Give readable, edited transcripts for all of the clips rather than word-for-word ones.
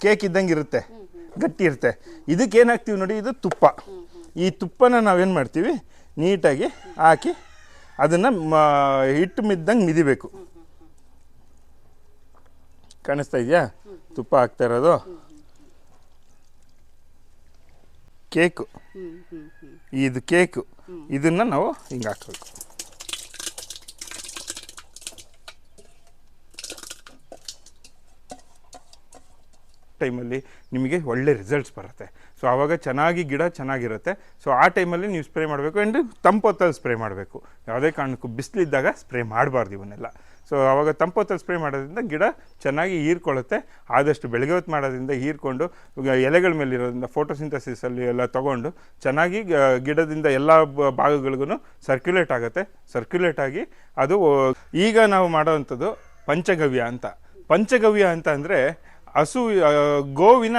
Cake ಇದ್ದಂಗೆ ಇರುತ್ತೆ, ಗಟ್ಟಿ ಇರುತ್ತೆ. ಇದಕ್ಕೆ ಏನು ಹಾಕ್ತೀವಿ ನೋಡಿ, ಇದು ತುಪ್ಪ. ಈ ತುಪ್ಪನ ನಾವೇನು ಮಾಡ್ತೀವಿ, ನೀಟಾಗಿ ಹಾಕಿ ಅದನ್ನು ಹಿಟ್ಟು ಮಿದ್ದಂಗೆ ಮಿದಿಬೇಕು. ಕಾಣಿಸ್ತಾ ಇದೆಯಾ ತುಪ್ಪ ಹಾಕ್ತಾ ಇರೋದು? ಕೇಕು, ಇದು ಕೇಕು, ಇದನ್ನು ನಾವು ಹಿಂಗೆ ಹಾಕಬೇಕು. ಟೈಮಲ್ಲಿ ನಿಮಗೆ ಒಳ್ಳೆ ರಿಸಲ್ಟ್ಸ್ ಬರುತ್ತೆ. ಸೊ ಆವಾಗ ಚೆನ್ನಾಗಿ ಗಿಡ ಚೆನ್ನಾಗಿರುತ್ತೆ. ಸೊ ಆ ಟೈಮಲ್ಲಿ ನೀವು ಸ್ಪ್ರೇ ಮಾಡಬೇಕು. ಆ್ಯಂಡ್ ತಂಪೊತ್ತಲ್ಲಿ ಸ್ಪ್ರೇ ಮಾಡಬೇಕು. ಯಾವುದೇ ಕಾರಣಕ್ಕೂ ಬಿಸಿಲಿದ್ದಾಗ ಸ್ಪ್ರೇ ಮಾಡಬಾರ್ದು ಇವನ್ನೆಲ್ಲ. ಸೊ ಆವಾಗ ತಂಪೊತ್ತಲ್ಲಿ ಸ್ಪ್ರೇ ಮಾಡೋದ್ರಿಂದ ಗಿಡ ಚೆನ್ನಾಗಿ ಹೀರ್ಕೊಳ್ಳುತ್ತೆ. ಆದಷ್ಟು ಬೆಳಗ್ಗೆ ಹೊತ್ತು ಮಾಡೋದ್ರಿಂದ ಹೀರ್ಕೊಂಡು ಎಲೆಗಳ ಮೇಲಿರೋದ್ರಿಂದ ಫೋಟೋಸಿಂಥಸಿಸಲ್ಲಿ ಎಲ್ಲ ತೊಗೊಂಡು ಚೆನ್ನಾಗಿ ಗಿಡದಿಂದ ಎಲ್ಲ ಭಾಗಗಳಿಗೂ ಸರ್ಕ್ಯುಲೇಟ್ ಆಗುತ್ತೆ. ಸರ್ಕ್ಯುಲೇಟ್ ಆಗಿ ಅದು ಈಗ ನಾವು ಮಾಡೋವಂಥದ್ದು ಪಂಚಗವ್ಯ ಅಂತ. ಪಂಚಗವ್ಯ ಅಂತ ಅಂದರೆ ಗೋವಿನ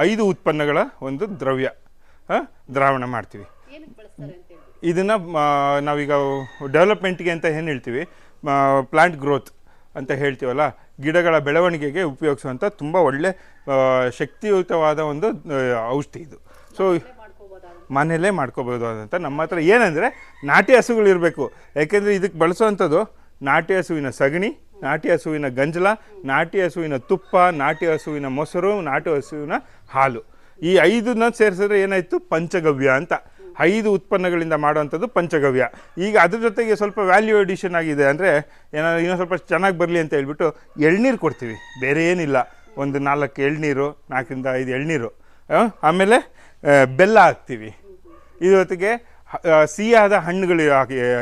5 ಉತ್ಪನ್ನಗಳ ಒಂದು ದ್ರಾವಣ ಮಾಡ್ತೀವಿ. ಇದನ್ನು ನಾವೀಗ ಡೆವಲಪ್ಮೆಂಟ್ಗೆ ಅಂತ ಏನು ಹೇಳ್ತೀವಿ, ಪ್ಲಾಂಟ್ ಗ್ರೋತ್ ಅಂತ ಹೇಳ್ತೀವಲ್ಲ, ಗಿಡಗಳ ಬೆಳವಣಿಗೆಗೆ ಉಪಯೋಗಿಸುವಂಥ ತುಂಬ ಒಳ್ಳೆ ಶಕ್ತಿಯುತವಾದ ಒಂದು ಔಷಧಿ ಇದು. ಸೊ ಮನೆಯಲ್ಲೇ ಮಾಡ್ಕೋಬೋದಾದಂಥ ನಮ್ಮ ಹತ್ರ ಏನಂದರೆ ನಾಟಿ ಹಸುಗಳಿರಬೇಕು. ಯಾಕೆಂದರೆ ಇದಕ್ಕೆ ಬಳಸೋವಂಥದ್ದು ನಾಟಿ ಹಸುವಿನ ಸಗಣಿ, ನಾಟಿ ಹಸುವಿನ ಗಂಜಲ, ನಾಟಿ ಹಸುವಿನ ತುಪ್ಪ, ನಾಟಿ ಹಸುವಿನ ಮೊಸರು, ನಾಟಿ ಹಸುವಿನ ಹಾಲು. ಈ 5ನ್ನ ಸೇರಿಸಿದ್ರೆ ಏನಾಯಿತು, ಪಂಚಗವ್ಯ ಅಂತ. 5 ಉತ್ಪನ್ನಗಳಿಂದ ಮಾಡುವಂಥದ್ದು ಪಂಚಗವ್ಯ. ಈಗ ಅದ್ರ ಜೊತೆಗೆ ಸ್ವಲ್ಪ ವ್ಯಾಲ್ಯೂ ಎಡಿಷನ್ ಆಗಿದೆ. ಅಂದರೆ ಏನಾದ್ರು ಇನ್ನೂ ಸ್ವಲ್ಪ ಚೆನ್ನಾಗಿ ಬರಲಿ ಅಂತ ಹೇಳ್ಬಿಟ್ಟು ಎಳ್ನೀರು ಕೊಡ್ತೀವಿ, ಬೇರೆ ಏನಿಲ್ಲ. ಒಂದು 4 ಎಳ್ನೀರು, 4ರಿಂದ 5 ಎಳ್ನೀರು, ಆಮೇಲೆ ಬೆಲ್ಲ ಹಾಕ್ತೀವಿ. ಇದೊತ್ತಿಗೆ ಸಿಹಿಯಾದ ಹಣ್ಣುಗಳು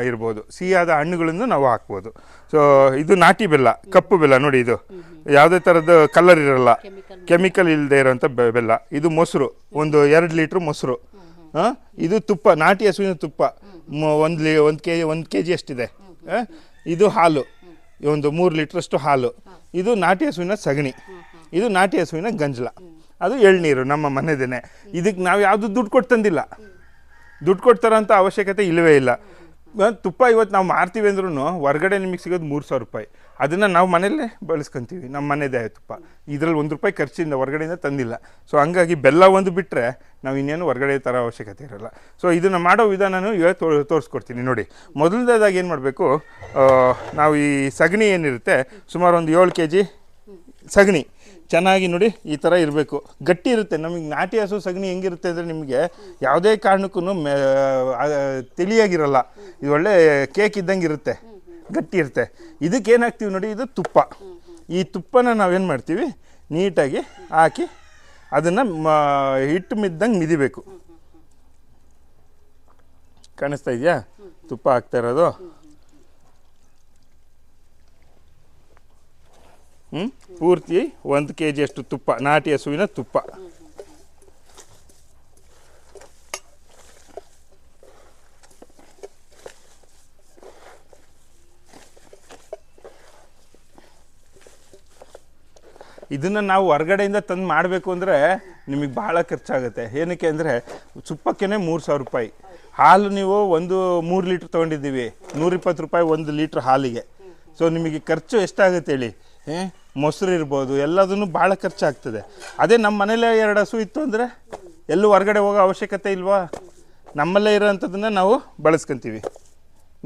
ಇರ್ಬೋದು, ಸಿಹಿಯಾದ ಹಣ್ಣುಗಳನ್ನು ನಾವು ಹಾಕ್ಬೋದು. ಸೊ ಇದು ನಾಟಿ ಬೆಲ್ಲ, ಕಪ್ಪು ಬೆಲ್ಲ ನೋಡಿ, ಇದು ಯಾವುದೇ ಥರದ ಕಲರ್ ಇರಲ್ಲ, ಕೆಮಿಕಲ್ ಇಲ್ಲದೆ ಇರೋಂಥ ಬೆಲ್ಲ. ಇದು ಮೊಸರು, ಒಂದು 2 ಲೀಟ್ರ್ ಮೊಸರು. ಇದು ತುಪ್ಪ, ನಾಟಿ ಹಸುವಿನ ತುಪ್ಪ, 1 kg ಅಷ್ಟಿದೆ. ಇದು ಹಾಲು, ಒಂದು 3 ಲೀಟ್ರಷ್ಟು ಹಾಲು. ಇದು ನಾಟಿ ಹಸುವಿನ ಸಗಣಿ, ಇದು ನಾಟಿ ಹಸುವಿನ ಗಂಜಲ, ಅದು ಎಳ್ನೀರು ನಮ್ಮ ಮನೆದೇನೆ. ಇದಕ್ಕೆ ನಾವು ಯಾವುದು ದುಡ್ಡು ಕೊಟ್ಟು ತಂದಿಲ್ಲ, ದುಡ್ಡು ಕೊಡ್ತಾರಂಥ ಅವಶ್ಯಕತೆ ಇಲ್ಲವೇ ಇಲ್ಲ. ತುಪ್ಪ ಇವತ್ತು ನಾವು ಮಾರ್ತೀವಿ ಅಂದ್ರೂ ಹೊರಗಡೆ ನಿಮಗೆ ಸಿಗೋದು 3,000 ರೂಪಾಯಿ. ಅದನ್ನು ನಾವು ಮನೆಯಲ್ಲೇ ಬಳಸ್ಕೊತೀವಿ, ನಮ್ಮ ಮನೆಯದೇ ತುಪ್ಪ. ಇದರಲ್ಲಿ 1 ರೂಪಾಯಿ ಖರ್ಚಿಂದ ಹೊರಗಡೆಯಿಂದ ತಂದಿಲ್ಲ. ಸೊ ಹಂಗಾಗಿ ಬೆಲ್ಲ ಒಂದು ಬಿಟ್ಟರೆ ನಾವು ಇನ್ನೇನು ಹೊರಗಡೆ ಥರ ಅವಶ್ಯಕತೆ ಇರೋಲ್ಲ. ಸೊ ಇದನ್ನು ಮಾಡೋ ವಿಧಾನನೂ ಈಗ ತೋರಿಸ್ಕೊಡ್ತೀನಿ ನೋಡಿ. ಮೊದಲನೇದಾಗಿ ಏನು ಮಾಡಬೇಕು, ನಾವು ಈ ಸಗಣಿ ಏನಿರುತ್ತೆ, ಸುಮಾರು ಒಂದು 7 kg ಸಗಣಿ ಚೆನ್ನಾಗಿ ನೋಡಿ ಈ ಥರ ಇರಬೇಕು, ಗಟ್ಟಿ ಇರುತ್ತೆ. ನಮಗೆ ನಾಟಿ ಹಸು ಸಗಣಿ ಹೆಂಗಿರುತ್ತೆ ಅಂದರೆ ನಿಮಗೆ ಯಾವುದೇ ಕಾರಣಕ್ಕೂ ತಿಳಿಯಾಗಿರಲ್ಲ, ಇದು ಒಳ್ಳೆ ಕೇಕ್ ಇದ್ದಂಗೆ ಇರುತ್ತೆ, ಗಟ್ಟಿ ಇರುತ್ತೆ. ಇದಕ್ಕೆ ಏನು ಹಾಕ್ತೀವಿ ನೋಡಿ, ಇದು ತುಪ್ಪ. ಈ ತುಪ್ಪನ ನಾವೇನು ಮಾಡ್ತೀವಿ, ನೀಟಾಗಿ ಹಾಕಿ ಅದನ್ನು ಹಿಟ್ಟು ಮಿದ್ದಂಗೆ ಮಿದಿಬೇಕು. ಕಾಣಿಸ್ತಾ ಇದೆಯಾ ತುಪ್ಪ ಹಾಕ್ತಾ ಇರೋದು? ಪೂರ್ತಿ 1 kg ಅಷ್ಟು ತುಪ್ಪ, ನಾಟಿ ಹಸುವಿನ ತುಪ್ಪ. ಇದನ್ನು ನಾವು ಹೊರಗಡೆಯಿಂದ ತಂದು ಮಾಡಬೇಕು ಅಂದರೆ ನಿಮಗೆ ಭಾಳ ಖರ್ಚಾಗುತ್ತೆ. ಏನಕ್ಕೆ ಅಂದರೆ ತುಪ್ಪಕ್ಕೇ 3,000 ರೂಪಾಯಿ. ಹಾಲು ನೀವು 3 ಲೀಟ್ರ್ ತೊಗೊಂಡಿದ್ದೀವಿ, 120 ರೂಪಾಯಿ 1 ಲೀಟ್ರ್ ಹಾಲಿಗೆ. ಸೊ ನಿಮಗೆ ಖರ್ಚು ಎಷ್ಟಾಗುತ್ತೆ ಹೇಳಿ? ಮೊಸರು ಇರ್ಬೋದು, ಎಲ್ಲದೂ ಭಾಳ ಖರ್ಚಾಗ್ತದೆ. ಅದೇ ನಮ್ಮ ಮನೇಲೇ 2 ಹಸು ಇತ್ತು ಅಂದರೆ ಎಲ್ಲೂ ಹೊರಗಡೆ ಹೋಗೋ ಅವಶ್ಯಕತೆ ಇಲ್ವಾ? ನಮ್ಮಲ್ಲೇ ಇರೋವಂಥದ್ದನ್ನು ನಾವು ಬಳಸ್ಕೊತೀವಿ.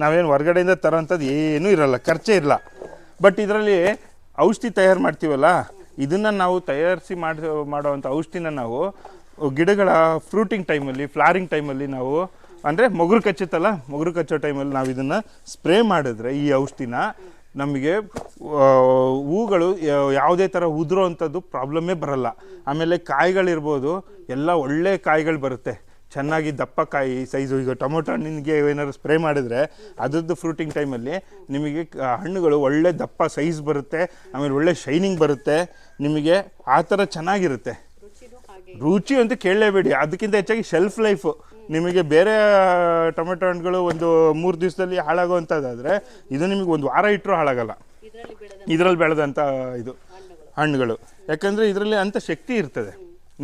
ನಾವೇನು ಹೊರಗಡೆಯಿಂದ ತರೋವಂಥದ್ದು ಏನೂ ಇರೋಲ್ಲ, ಖರ್ಚೇ ಇರಲ್ಲ. ಬಟ್ ಇದರಲ್ಲಿ ಔಷಧಿ ತಯಾರು ಮಾಡ್ತೀವಲ್ಲ, ಇದನ್ನು ನಾವು ತಯಾರಿಸಿ ಮಾಡೋವಂಥ ಔಷಧಿನ ನಾವು ಗಿಡಗಳ ಫ್ರೂಟಿಂಗ್ ಟೈಮಲ್ಲಿ, ಫ್ಲಾರಿಂಗ್ ಟೈಮಲ್ಲಿ ನಾವು, ಅಂದರೆ ಮೊಗರು ಕಚ್ಚುತ್ತಲ್ಲ, ಮೊಗರು ಕಚ್ಚೋ ಟೈಮಲ್ಲಿ ನಾವು ಇದನ್ನು ಸ್ಪ್ರೇ ಮಾಡಿದ್ರೆ ಈ ಔಷಧಿನ, ನಮಗೆ ಹೂಗಳು ಯಾವುದೇ ಥರ ಉದುರೋ ಅಂಥದ್ದು ಪ್ರಾಬ್ಲಮ್ಮೇ ಬರಲ್ಲ. ಆಮೇಲೆ ಕಾಯಿಗಳಿರ್ಬೋದು, ಎಲ್ಲ ಒಳ್ಳೆ ಕಾಯಿಗಳು ಬರುತ್ತೆ, ಚೆನ್ನಾಗಿ ದಪ್ಪ ಕಾಯಿ ಸೈಜು. ಈಗ ಟೊಮೊಟೊ ಹಣ್ಣಿಗೆ ಏನಾದ್ರು ಸ್ಪ್ರೇ ಮಾಡಿದರೆ ಅದರದ್ದು ಫ್ರೂಟಿಂಗ್ ಟೈಮಲ್ಲಿ ನಿಮಗೆ ಹಣ್ಣುಗಳು ಒಳ್ಳೆ ದಪ್ಪ ಸೈಜ್ ಬರುತ್ತೆ, ಆಮೇಲೆ ಒಳ್ಳೆ ಶೈನಿಂಗ್ ಬರುತ್ತೆ, ನಿಮಗೆ ಆ ಥರ ಚೆನ್ನಾಗಿರುತ್ತೆ. ರುಚಿ ಅಂತ ಕೇಳಲೇಬೇಡಿ. ಅದಕ್ಕಿಂತ ಹೆಚ್ಚಾಗಿ ಶೆಲ್ಫ್ ಲೈಫು ನಿಮಗೆ ಬೇರೆ ಟೊಮೆಟೊ ಹಣ್ಣುಗಳು ಒಂದು 3 ದಿವಸದಲ್ಲಿ ಹಾಳಾಗುವಂಥದ್ದಾದರೆ ಇದು ನಿಮಗೆ 1 ವಾರ ಇಟ್ಟರೂ ಹಾಳಾಗಲ್ಲ. ಇದರಲ್ಲಿ ಬೆಳೆದಂಥ ಇದು ಹಣ್ಣುಗಳು, ಯಾಕಂದರೆ ಇದರಲ್ಲಿ ಅಂಥ ಶಕ್ತಿ ಇರ್ತದೆ.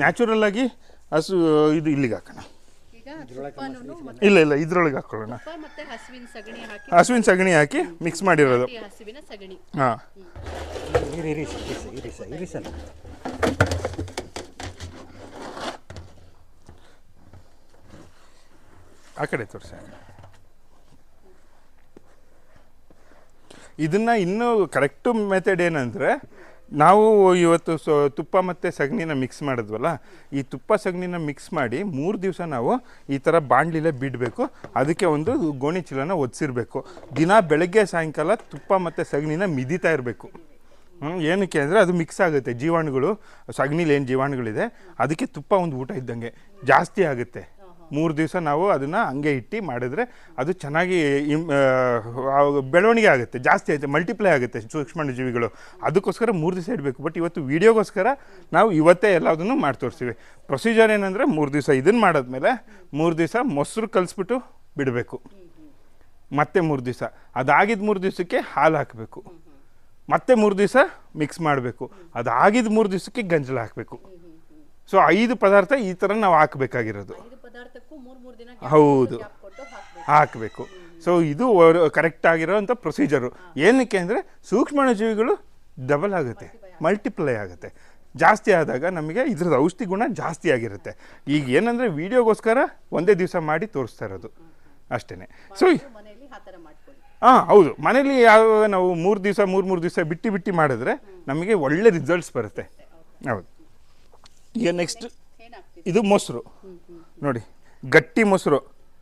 ನ್ಯಾಚುರಲ್ ಆಗಿ ಹಸು ಇದು ಇಲ್ಲಿಗೆ ಹಾಕೋಣ, ಇಲ್ಲ ಇದ್ರೊಳಗೆ ಹಾಕೊಳ್ಳೋಣ. ಹಸುವಿನ ಸಗಣಿ ಹಾಕಿ ಮಿಕ್ಸ್ ಮಾಡಿರೋದು. ಹಾಂ, ಆ ಕಡೆ ತೋರಿಸಿ. ಇದನ್ನು ಇನ್ನೂ ಕರೆಕ್ಟು ಮೆಥಡ್ ಏನಂದರೆ, ನಾವು ಇವತ್ತು ತುಪ್ಪ ಮತ್ತು ಸಗಣಿನ ಮಿಕ್ಸ್ ಮಾಡಿದ್ವಲ್ಲ, ಈ ತುಪ್ಪ ಸಗಣಿನ ಮಿಕ್ಸ್ ಮಾಡಿ 3 ದಿವಸ ನಾವು ಈ ಥರ ಬಾಣಲಿಲೇ ಬಿಡಬೇಕು. ಅದಕ್ಕೆ ಒಂದು ಗೋಣಿ ಚೀಲನ ಒದಿಸಿರ್ಬೇಕು. ದಿನ ಬೆಳಗ್ಗೆ ಸಾಯಂಕಾಲ ತುಪ್ಪ ಮತ್ತು ಸಗಣಿನ ಮಿದಿತಾ ಇರಬೇಕು. ಏನಕ್ಕೆ ಅಂದರೆ ಅದು ಮಿಕ್ಸ್ ಆಗುತ್ತೆ, ಜೀವಾಣುಗಳು, ಸಗಣಿಲಿ ಏನು ಜೀವಾಣುಗಳಿದೆ ಅದಕ್ಕೆ ತುಪ್ಪ ಒಂದು ಊಟ ಇದ್ದಂಗೆ ಜಾಸ್ತಿ ಆಗುತ್ತೆ. 3 ದಿವಸ ನಾವು ಅದನ್ನು ಹಂಗೆ ಇಟ್ಟು ಮಾಡಿದ್ರೆ ಅದು ಚೆನ್ನಾಗಿ ಬೆಳವಣಿಗೆ ಆಗುತ್ತೆ, ಜಾಸ್ತಿ ಆಗುತ್ತೆ, ಮಲ್ಟಿಪ್ಲೈ ಆಗುತ್ತೆ ಸೂಕ್ಷ್ಮಾಣುಜೀವಿಗಳು. ಅದಕ್ಕೋಸ್ಕರ 3 ದಿವಸ ಇಡಬೇಕು. ಬಟ್ ಇವತ್ತು ವೀಡಿಯೋಗೋಸ್ಕರ ನಾವು ಇವತ್ತೇ ಎಲ್ಲದನ್ನು ಮಾಡಿ ತೋರಿಸ್ತೀವಿ. ಪ್ರೊಸೀಜರ್ ಏನಂದರೆ 3 ದಿವಸ ಇದನ್ನು ಮಾಡಾದ್ಮೇಲೆ 3 ದಿವಸ ಮೊಸರು ಕಲಿಸ್ಬಿಟ್ಟು ಬಿಡಬೇಕು. ಮತ್ತೆ 3 ದಿವಸ ಅದಾಗಿದ್ದು 3 ದಿವಸಕ್ಕೆ ಹಾಲು ಹಾಕಬೇಕು. ಮತ್ತೆ 3 ದಿವಸ ಮಿಕ್ಸ್ ಮಾಡಬೇಕು. ಅದಾಗಿದ್ದು 3 ದಿವಸಕ್ಕೆ ಗಂಜಲ ಹಾಕಬೇಕು. ಸೊ 5 ಪದಾರ್ಥ ಈ ಥರ ನಾವು ಹಾಕಬೇಕಾಗಿರೋದು. ಹೌದು, ಹಾಕಬೇಕು. ಸೊ ಇದು ಕರೆಕ್ಟ್ ಆಗಿರೋವಂಥ ಪ್ರೊಸೀಜರು. ಏನಕ್ಕೆ ಅಂದರೆ ಸೂಕ್ಷ್ಮಾಣುಜೀವಿಗಳು ಡಬಲ್ ಆಗುತ್ತೆ, ಮಲ್ಟಿಪ್ಲೈ ಆಗುತ್ತೆ. ಜಾಸ್ತಿ ಆದಾಗ ನಮಗೆ ಇದ್ರದ್ದು ಔಷಧಿ ಗುಣ ಜಾಸ್ತಿ ಆಗಿರುತ್ತೆ. ಈಗ ಏನಂದರೆ ವೀಡಿಯೋಗೋಸ್ಕರ ಒಂದೇ ದಿವಸ ಮಾಡಿ ತೋರಿಸ್ತಾ ಇರೋದು ಅಷ್ಟೇ. ಸೊ ಹೌದು, ಮನೇಲಿ ಯಾವಾಗ ನಾವು 3 ದಿವಸ ಬಿಟ್ಟು ಮಾಡಿದ್ರೆ ನಮಗೆ ಒಳ್ಳೆ ರಿಸಲ್ಟ್ಸ್ ಬರುತ್ತೆ. ಹೌದು. ಈಗ ನೆಕ್ಸ್ಟ್ ಇದು ಮೊಸರು ನೋಡಿ, ಗಟ್ಟಿ ಮೊಸರು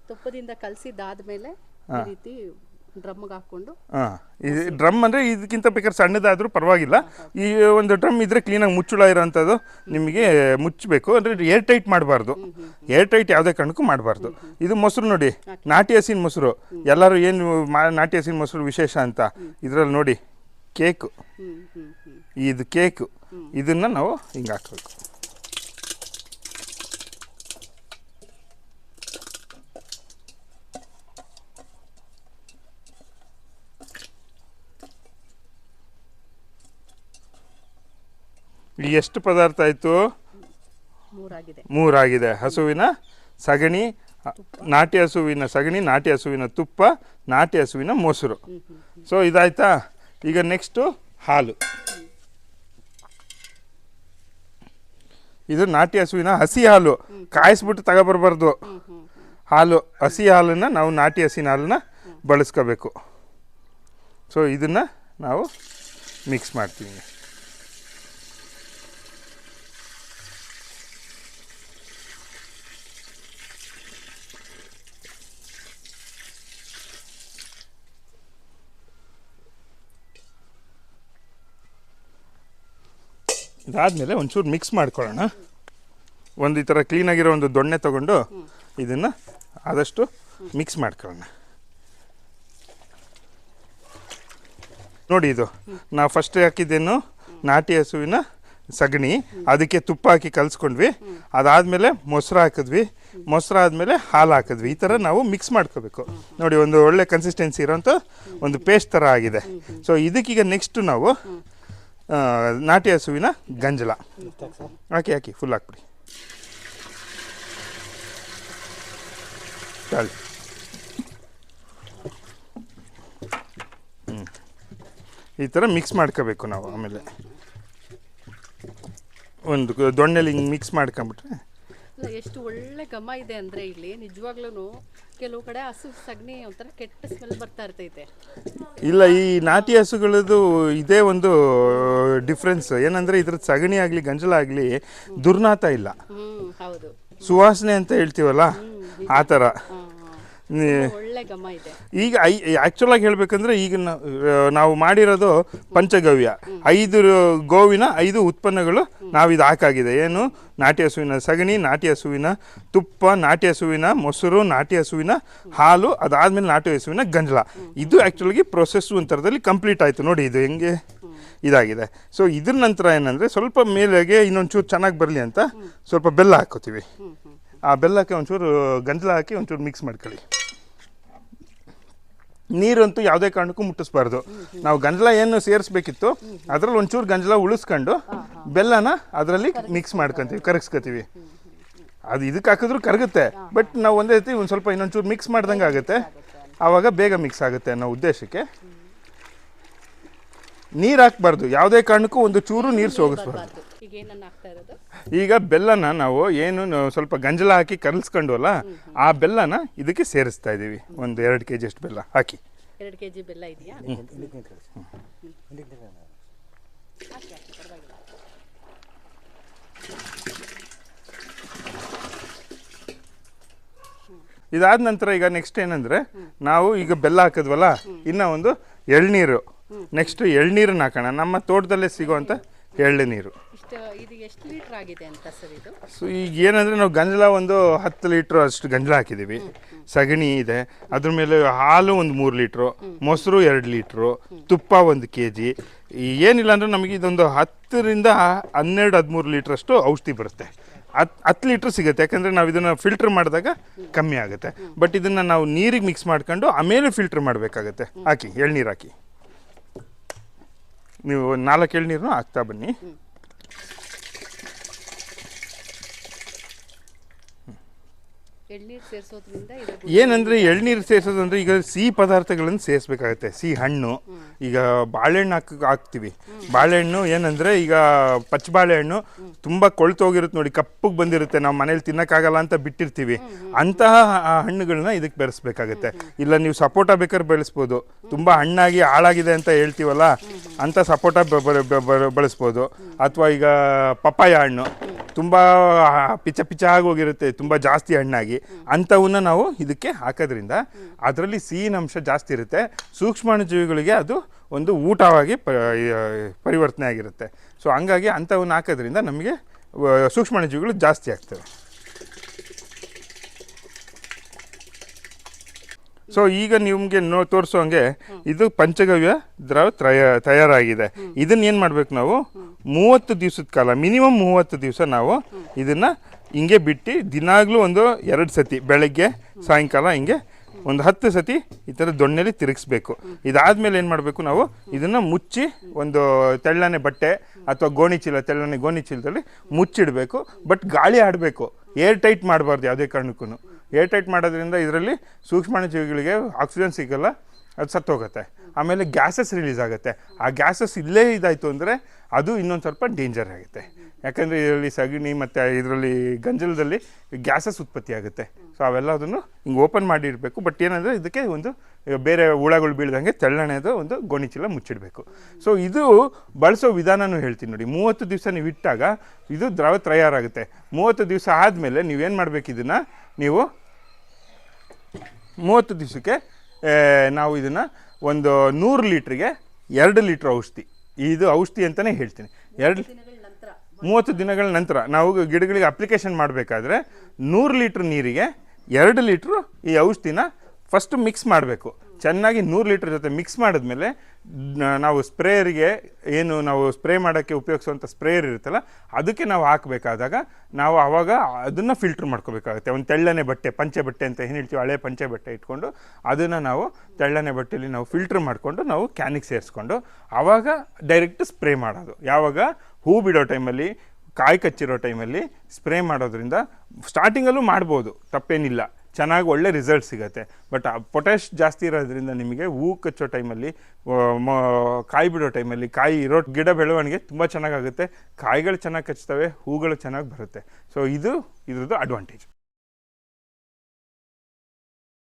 ತುಪ್ಪದಿಂದ ಕಲಸಿದಾದ್ಮೇಲೆ ಈ ರೀತಿ ಡ್ರಮ್ಗೆ ಹಾಕೊಂಡು, ಇದು ಡ್ರಮ್ ಅಂದರೆ ಇದಕ್ಕಿಂತ ಬೇಕಾದ್ರೆ ಸಣ್ಣದಾದರೂ ಪರವಾಗಿಲ್ಲ. ಈ ಒಂದು ಡ್ರಮ್ ಇದ್ರೆ ಕ್ಲೀನಾಗಿ ಮುಚ್ಚಳ ಇರೋಂಥದ್ದು ನಿಮಗೆ ಮುಚ್ಚಬೇಕು. ಅಂದರೆ ಏರ್ ಟೈಟ್ ಮಾಡಬಾರ್ದು, ಏರ್ ಟೈಟ್ ಯಾವುದೇ ಕಾರಣಕ್ಕೂ ಮಾಡಬಾರ್ದು. ಇದು ಮೊಸರು ನೋಡಿ, ನಾಟಿ ಹಸಿನ ಮೊಸರು. ಎಲ್ಲರೂ ಏನು ನಾಟಿ ಹಸಿನ ಮೊಸರು ವಿಶೇಷ ಅಂತ, ಇದರಲ್ಲಿ ನೋಡಿ ಕೇಕು, ಇದು ಕೇಕು, ಇದನ್ನು ನಾವು ಹಿಂಗೆ ಹಾಕಬೇಕು. ಎಷ್ಟು ಪದಾರ್ಥ ಆಯಿತು? 3 ಆಗಿದೆ. ಹಸುವಿನ ಸಗಣಿ, ನಾಟಿ ಹಸುವಿನ ಸಗಣಿ, ನಾಟಿ ಹಸುವಿನ ತುಪ್ಪ, ನಾಟಿ ಹಸುವಿನ ಮೊಸರು. ಸೊ ಇದಾಯ್ತಾ? ಈಗ ನೆಕ್ಸ್ಟು ಹಾಲು. ಇದು ನಾಟಿ ಹಸುವಿನ ಹಸಿ ಹಾಲು, ಕಾಯಿಸ್ಬಿಟ್ಟು ತಗೊಬರ್ಬಾರ್ದು. ಹಾಲು, ಹಸಿ ಹಾಲನ್ನು ನಾವು ನಾಟಿ ಹಸಿನ ಹಾಲನ್ನ ಬಳಸ್ಕೋಬೇಕು. ಸೊ ಇದನ್ನು ನಾವು ಮಿಕ್ಸ್ ಮಾಡ್ತೀವಿ. ಇದಾದಮೇಲೆ ಒಂಚೂರು ಮಿಕ್ಸ್ ಮಾಡ್ಕೊಳ್ಳೋಣ. ಒಂದು ಈ ಥರ ಕ್ಲೀನಾಗಿರೋ ಒಂದು ದೊಣ್ಣೆ ತೊಗೊಂಡು ಇದನ್ನು ಆದಷ್ಟು ಮಿಕ್ಸ್ ಮಾಡ್ಕೊಳ್ಳೋಣ. ನೋಡಿ, ಇದು ನಾವು ಫಸ್ಟ್ ಹಾಕಿದ್ದೇನು ನಾಟಿ ಹಸುವಿನ ಸಗಣಿ, ಅದಕ್ಕೆ ತುಪ್ಪ ಹಾಕಿ ಕಲಿಸ್ಕೊಂಡ್ವಿ. ಅದಾದಮೇಲೆ ಮೊಸರು ಹಾಕಿದ್ವಿ, ಮೊಸರು ಆದಮೇಲೆ ಹಾಲು ಹಾಕಿದ್ವಿ. ಈ ಥರ ನಾವು ಮಿಕ್ಸ್ ಮಾಡ್ಕೋಬೇಕು. ನೋಡಿ, ಒಂದು ಒಳ್ಳೆ ಕನ್ಸಿಸ್ಟೆನ್ಸಿ ಇರೋಂಥ ಒಂದು ಪೇಸ್ಟ್ ಥರ ಆಗಿದೆ. ಸೊ ಇದಕ್ಕೀಗ ನೆಕ್ಸ್ಟು ನಾವು ನಾಟಿ ಹಸುವಿನ ಗಂಜಲ ಹಾಕಿ ಫುಲ್ ಹಾಕ್ಬಿಡಿ. ಈ ಥರ ಮಿಕ್ಸ್ ಮಾಡ್ಕೋಬೇಕು ನಾವು. ಆಮೇಲೆ ಒಂದು ದೊಣ್ಣೆಲಿ ಹಿಂಗೆ ಮಿಕ್ಸ್ ಮಾಡ್ಕೊಂಬಿಟ್ರೆ ಎಷ್ಟು ಒಳ್ಳೆ ಘಮ ಇದೆ ಅಂದರೆ ಇಲ್ಲಿ ನಿಜವಾಗ್ಲೂ ಕೆಲವು ಕಡೆ ಹಸು ಸಗಣಿ ಒಂಥರ ಕೆಟ್ಟ ಸ್ಮೆಲ್ ಬರ್ತಾ ಇರ್ತೈತೆ. ಇಲ್ಲ, ಈ ನಾಟಿ ಹಸುಗಳದ್ದು ಇದೇ ಒಂದು ಡಿಫ್ರೆನ್ಸ್. ಏನಂದರೆ ಇದ್ರದ್ದು ಸಗಣಿ ಆಗಲಿ ಗಂಜಲ ಆಗಲಿ ದುರ್ನಾತ ಇಲ್ಲ, ಹೌದು, ಸುವಾಸನೆ ಅಂತ ಹೇಳ್ತೀವಲ್ಲ ಆ ಥರ. ಒಳ್ಳೆ ಘಮ ಇದೆ. ಈಗ ಆ್ಯಕ್ಚುಲಾಗಿ ಹೇಳ್ಬೇಕಂದ್ರೆ ಈಗ ನಾವು ಮಾಡಿರೋದು ಪಂಚಗವ್ಯ. 5 ಗೋವಿನ 5 ಉತ್ಪನ್ನಗಳು ನಾವಿದು ಹಾಕಾಗಿದೆ. ಏನು? ನಾಟಿ ಹಸುವಿನ ಸಗಣಿ, ನಾಟಿ ಹಸುವಿನ ತುಪ್ಪ, ನಾಟಿ ಹಸುವಿನ ಮೊಸರು, ನಾಟಿ ಹಸುವಿನ ಹಾಲು, ಅದಾದಮೇಲೆ ನಾಟಿ ಹಸುವಿನ ಗಂಜಲ. ಇದು ಆ್ಯಕ್ಚುಲಾಗಿ ಪ್ರೊಸೆಸ್ ಒಂಥರದಲ್ಲಿ ಕಂಪ್ಲೀಟ್ ಆಯಿತು. ನೋಡಿ ಇದು ಹೆಂಗೆ ಇದಾಗಿದೆ. ಸೊ ಇದ್ರ ನಂತರ ಏನಂದರೆ ಸ್ವಲ್ಪ ಮೇಲೆಗೆ ಇನ್ನೊಂಚೂರು ಚೆನ್ನಾಗಿ ಬರಲಿ ಅಂತ ಸ್ವಲ್ಪ ಬೆಲ್ಲ ಹಾಕೋತೀವಿ. ಆ ಬೆಲ್ಲಕ್ಕೆ ಒಂಚೂರು ಗಂಜಲ ಹಾಕಿ ಒಂಚೂರು ಮಿಕ್ಸ್ ಮಾಡ್ಕೊಳ್ಳಿ. ನೀರಂತೂ ಯಾವುದೇ ಕಾರಣಕ್ಕೂ ಮುಟ್ಟಿಸ್ಬಾರ್ದು. ನಾವು ಗಂಜಲ ಏನು ಸೇರಿಸ್ಬೇಕಿತ್ತು ಅದರಲ್ಲಿ ಒಂಚೂರು ಗಂಜಲ ಉಳಿಸ್ಕೊಂಡು ಬೆಲ್ಲನ ಅದರಲ್ಲಿ ಮಿಕ್ಸ್ ಮಾಡ್ಕೊತೀವಿ, ಕರಗಿಸ್ಕೊತೀವಿ. ಅದು ಇದಕ್ಕೆ ಹಾಕಿದ್ರೂ ಕರಗುತ್ತೆ, ಬಟ್ ನಾವು ಒಂದೇ ರೀತಿ ಒಂದು ಸ್ವಲ್ಪ ಇನ್ನೊಂಚೂರು ಮಿಕ್ಸ್ ಮಾಡ್ದಂಗೆ ಆಗುತ್ತೆ. ಆವಾಗ ಬೇಗ ಮಿಕ್ಸ್ ಆಗುತ್ತೆ ಅನ್ನೋ ಉದ್ದೇಶಕ್ಕೆ ನೀರು ಹಾಕ್ಬಾರ್ದು. ಯಾವುದೇ ಕಾರಣಕ್ಕೂ ಒಂದು ಚೂರು ನೀರು ಸೋಗಿಸ್ಬಾರ್ದು. ಈಗ ಏನನ್ನ ಹಾಕ್ತಾ ಇರೋದು? ಈಗ ಬೆಲ್ಲನ ನಾವು ಸ್ವಲ್ಪ ಗಂಜಲ ಹಾಕಿ ಕಲಸ್ಕೊಂಡ್ವಲ್ಲ, ಆ ಬೆಲ್ಲನ ಇದಕ್ಕೆ ಸೇರಿಸ್ತಾ ಇದ್ದೀವಿ. ಒಂದು 2 kg ಅಷ್ಟು ಬೆಲ್ಲ ಹಾಕಿ. 2 kg ಬೆಲ್ಲ ಇದೆಯಾ? ಇದಾದ ನಂತರ ಈಗ ನೆಕ್ಸ್ಟ್ ಏನಂದ್ರೆ, ನಾವು ಈಗ ಬೆಲ್ಲ ಹಾಕಿದ್ವಲ್ಲ, ಇನ್ನ ಒಂದು ಎಳ್ನೀರು, ನೆಕ್ಸ್ಟ್ ಎಳ್ನೀರನ್ನ ಹಾಕೋಣ. ನಮ್ಮ ತೋಟದಲ್ಲೇ ಸಿಗುವಂತ ಎಳ್ನೀರು. ಇದು ಎಷ್ಟು ಲೀಟರ್ ಆಗಿದೆ ಅಂತ ಸರ್ ಇದು? ಸೊ ಈಗ ಏನಂದ್ರೆ, ನಾವು ಗಂಜಲ ಒಂದು 10 ಲೀಟ್ರ್ ಅಷ್ಟು ಗಂಜಲ ಹಾಕಿದ್ದೀವಿ. ಸಗಣಿ ಇದೆ, ಅದ್ರ ಮೇಲೆ ಹಾಲು ಒಂದು 3 ಲೀಟ್ರು, ಮೊಸರು 2 ಲೀಟ್ರು, ತುಪ್ಪ 1 kg. ಏನಿಲ್ಲ ಅಂದ್ರೆ ನಮಗೆ ಇದೊಂದು 10 ರಿಂದ 12, 13 ಲೀಟ್ರ್ ಅಷ್ಟು ಔಷಧಿ ಬರುತ್ತೆ. 10 ಲೀಟ್ರ್ ಸಿಗುತ್ತೆ, ಯಾಕಂದರೆ ನಾವು ಇದನ್ನು ಫಿಲ್ಟರ್ ಮಾಡಿದಾಗ ಕಮ್ಮಿ ಆಗುತ್ತೆ. ಬಟ್ ಇದನ್ನು ನಾವು ನೀರಿಗೆ ಮಿಕ್ಸ್ ಮಾಡ್ಕೊಂಡು ಆಮೇಲೆ ಫಿಲ್ಟರ್ ಮಾಡಬೇಕಾಗತ್ತೆ. ಹಾಕಿ, ಎಳ್ನೀರು ಹಾಕಿ. ನೀವು 4 ಎಳ್ನೀರನ್ನು ಹಾಕ್ತಾ ಬನ್ನಿ. ಎಳ್ನೀರು ಸೇರಿಸೋದ್ರಿಂದ ಏನಂದ್ರೆ, ಎಳ್ನೀರು ಸೇರಿಸೋದಂದ್ರೆ ಈಗ ಸಿಹಿ ಪದಾರ್ಥಗಳನ್ನು ಸೇರಿಸ್ಬೇಕಾಗತ್ತೆ. ಸಿಹಿ ಹಣ್ಣು, ಈಗ ಬಾಳೆಹಣ್ಣು ಹಾಕ್ತೀವಿ. ಬಾಳೆಹಣ್ಣು ಏನಂದ್ರೆ, ಈಗ ಪಚ್ಚ ಬಾಳೆಹಣ್ಣು ತುಂಬ ಕೊಳ್ತೋಗಿರುತ್ತೆ ನೋಡಿ, ಕಪ್ಪಗೆ ಬಂದಿರುತ್ತೆ, ನಾವು ಮನೇಲಿ ತಿನ್ನಕ್ಕಾಗಲ್ಲ ಅಂತ ಬಿಟ್ಟಿರ್ತೀವಿ. ಅಂತಹ ಹಣ್ಣುಗಳನ್ನ ಇದಕ್ಕೆ ಬೆಳೆಸ್ಬೇಕಾಗತ್ತೆ. ಇಲ್ಲ ನೀವು ಸಪೋಟ ಬೇಕಾದ್ರೆ ಬೆಳೆಸ್ಬೋದು, ತುಂಬ ಹಣ್ಣಾಗಿ ಹಾಳಾಗಿದೆ ಅಂತ ಹೇಳ್ತೀವಲ್ಲ, ಅಂತ ಸಪೋಟ ಬಳಸ್ಬೋದು. ಅಥವಾ ಈಗ ಪಪ್ಪಾಯ ಹಣ್ಣು ತುಂಬ ಪಿಚ್ಚ ಆಗೋಗಿರುತ್ತೆ, ತುಂಬ ಜಾಸ್ತಿ ಹಣ್ಣಾಗಿ, ಅಂಥವನ್ನ ನಾವು ಇದಕ್ಕೆ ಹಾಕೋದ್ರಿಂದ ಅದರಲ್ಲಿ ಸಿಹಿನಂಶ ಜಾಸ್ತಿ ಇರುತ್ತೆ. ಸೂಕ್ಷ್ಮಾಣುಜೀವಿಗಳಿಗೆ ಅದು ಒಂದು ಊಟವಾಗಿ ಪರಿವರ್ತನೆ ಆಗಿರುತ್ತೆ. ಸೊ ಹಂಗಾಗಿ ಅಂಥವನ್ನ ಹಾಕೋದ್ರಿಂದ ನಮಗೆ ಸೂಕ್ಷ್ಮಾಣುಜೀವಿಗಳು ಜಾಸ್ತಿ ಆಗ್ತವೆ. ಸೊ ಈಗ ನಿಮಗೆ ತೋರಿಸೋಂಗೆ ಇದು ಪಂಚಗವ್ಯ ದ್ರವ ತಯಾರಾಗಿದೆ. ಇದನ್ನ ಏನು ಮಾಡ್ಬೇಕು ನಾವು, 30 ದಿವಸದ ಕಾಲ, ಮಿನಿಮಮ್ 30 ದಿವಸ ನಾವು ಇದನ್ನ ಹಿಂಗೆ ಬಿಟ್ಟು ದಿನಾಗ್ಲೂ ಒಂದು 2 ಸತಿ, ಬೆಳಗ್ಗೆ ಸಾಯಂಕಾಲ ಹಿಂಗೆ ಒಂದು 10 ಸತಿ ಈ ಥರ ದೊಣ್ಣೆಲಿ ತಿರುಗಿಸ್ಬೇಕು. ಇದಾದ್ಮೇಲೆ ಏನು ಮಾಡಬೇಕು, ನಾವು ಇದನ್ನು ಮುಚ್ಚಿ ಒಂದು ತೆಳ್ಳನೆ ಬಟ್ಟೆ ಅಥವಾ ತೆಳ್ಳನೆ ಗೋಣಿ ಚೀಲದಲ್ಲಿ ಮುಚ್ಚಿಡಬೇಕು. ಬಟ್ ಗಾಳಿ ಆಡಬೇಕು, ಏರ್ ಟೈಟ್ ಮಾಡಬಾರ್ದು ಯಾವುದೇ ಕಾರಣಕ್ಕೂ. ಏರ್ ಟೈಟ್ ಮಾಡೋದ್ರಿಂದ ಇದರಲ್ಲಿ ಸೂಕ್ಷ್ಮಾಣುಜೀವಿಗಳಿಗೆ ಆಕ್ಸಿಜನ್ ಸಿಗಲ್ಲ, ಅದು ಸತ್ತೋಗುತ್ತೆ. ಆಮೇಲೆ ಗ್ಯಾಸಸ್ ರಿಲೀಸ್ ಆಗುತ್ತೆ. ಆ ಗ್ಯಾಸಸ್ ಇಲ್ಲೇ ಇದಾಯಿತು ಅಂದರೆ ಅದು ಇನ್ನೊಂದು ಸ್ವಲ್ಪ ಡೇಂಜರ್ ಆಗುತ್ತೆ. ಯಾಕಂದರೆ ಇದರಲ್ಲಿ ಸಗಣಿ ಮತ್ತು ಇದರಲ್ಲಿ ಗಂಜಲದಲ್ಲಿ ಗ್ಯಾಸಸ್ ಉತ್ಪತ್ತಿ ಆಗುತ್ತೆ. ಸೊ ಅವೆಲ್ಲದನ್ನು ಹಿಂಗೆ ಓಪನ್ ಮಾಡಿಡಬೇಕು. ಬಟ್ ಏನಂದರೆ, ಇದಕ್ಕೆ ಒಂದು ಬೇರೆ ಹುಳಗಳು ಬೀಳ್ದಂಗೆ ತೆಳ್ಳನೆದು ಒಂದು ಗೋಣಿಚೀಲ ಮುಚ್ಚಿಡಬೇಕು. ಸೊ ಇದು ಬಳಸೋ ವಿಧಾನನೂ ಹೇಳ್ತೀನಿ ನೋಡಿ. 30 ದಿವಸ ನೀವು ಇಟ್ಟಾಗ ಇದು ದ್ರವ ತಯಾರಾಗುತ್ತೆ. 30 ದಿವಸ ಆದಮೇಲೆ ನೀವೇನು ಮಾಡಬೇಕು, ಇದನ್ನು ನೀವು 30 ದಿವಸಕ್ಕೆ ನಾವು ಇದನ್ನು ಒಂದು 100 ಲೀಟ್ರಿಗೆ 2 ಲೀಟ್ರ್ ಔಷಧಿ, ಇದು ಔಷಧಿ ಅಂತಲೇ ಹೇಳ್ತೀನಿ. 30 ದಿನಗಳ ನಂತರ ನಾವು ಗಿಡಗಳಿಗೆ ಅಪ್ಲಿಕೇಶನ್ ಮಾಡಬೇಕಾದ್ರೆ 100 ಲೀಟ್ರ್ ನೀರಿಗೆ 2 ಲೀಟ್ರು ಈ ಔಷಧಿನ ಫಸ್ಟ್ ಮಿಕ್ಸ್ ಮಾಡಬೇಕು. ಚೆನ್ನಾಗಿ 100 ಲೀಟ್ರ್ ಜೊತೆ ಮಿಕ್ಸ್ ಮಾಡಿದ್ಮೇಲೆ ನಾವು ಸ್ಪ್ರೇಯರಿಗೆ ಏನು ನಾವು ಸ್ಪ್ರೇ ಮಾಡೋಕ್ಕೆ ಉಪಯೋಗಿಸುವಂಥ ಸ್ಪ್ರೇಯರ್ ಇರುತ್ತಲ್ಲ, ಅದಕ್ಕೆ ನಾವು ಹಾಕಬೇಕಾದಾಗ ನಾವು ಆವಾಗ ಅದನ್ನು ಫಿಲ್ಟ್ರ್ ಮಾಡ್ಕೋಬೇಕಾಗುತ್ತೆ. ಒಂದು ತೆಳ್ಳನೆ ಬಟ್ಟೆ, ಪಂಚೆ ಬಟ್ಟೆ ಅಂತ ಏನು ಹೇಳ್ತೀವಿ, ಹಳೆ ಪಂಚೆ ಬಟ್ಟೆ ಇಟ್ಕೊಂಡು ಅದನ್ನು ನಾವು ತೆಳ್ಳನೆ ಬಟ್ಟೆಯಲ್ಲಿ ನಾವು ಫಿಲ್ಟ್ರ್ ಮಾಡಿಕೊಂಡು ನಾವು ಕ್ಯಾನಿಗೆ ಸೇರಿಸ್ಕೊಂಡು ಆವಾಗ ಡೈರೆಕ್ಟ್ ಸ್ಪ್ರೇ ಮಾಡೋದು. ಯಾವಾಗ ಹೂ ಬಿಡೋ ಟೈಮಲ್ಲಿ, ಕಾಯಿ ಕಚ್ಚಿರೋ ಟೈಮಲ್ಲಿ ಸ್ಪ್ರೇ ಮಾಡೋದ್ರಿಂದ ಸ್ಟಾರ್ಟಿಂಗಲ್ಲೂ ಮಾಡ್ಬೋದು, ತಪ್ಪೇನಿಲ್ಲ, ಚೆನ್ನಾಗಿ ಒಳ್ಳೆ ರಿಸಲ್ಟ್ ಸಿಗುತ್ತೆ. ಬಟ್ ಪೊಟ್ಯಾಶ್ ಜಾಸ್ತಿ ಇರೋದ್ರಿಂದ ನಿಮಗೆ ಹೂ ಕಚ್ಚೋ ಟೈಮಲ್ಲಿ, ಕಾಯಿ ಬಿಡೋ ಟೈಮಲ್ಲಿ, ಕಾಯಿ ಇರೋ ಗಿಡ ಬೆಳವಣಿಗೆ ತುಂಬ ಚೆನ್ನಾಗಾಗುತ್ತೆ, ಕಾಯಿಗಳು ಚೆನ್ನಾಗಿ ಕಚ್ತವೆ, ಹೂಗಳು ಚೆನ್ನಾಗಿ ಬರುತ್ತೆ. ಸೊ ಇದು ಇದ್ರದ್ದು ಅಡ್ವಾಂಟೇಜ್.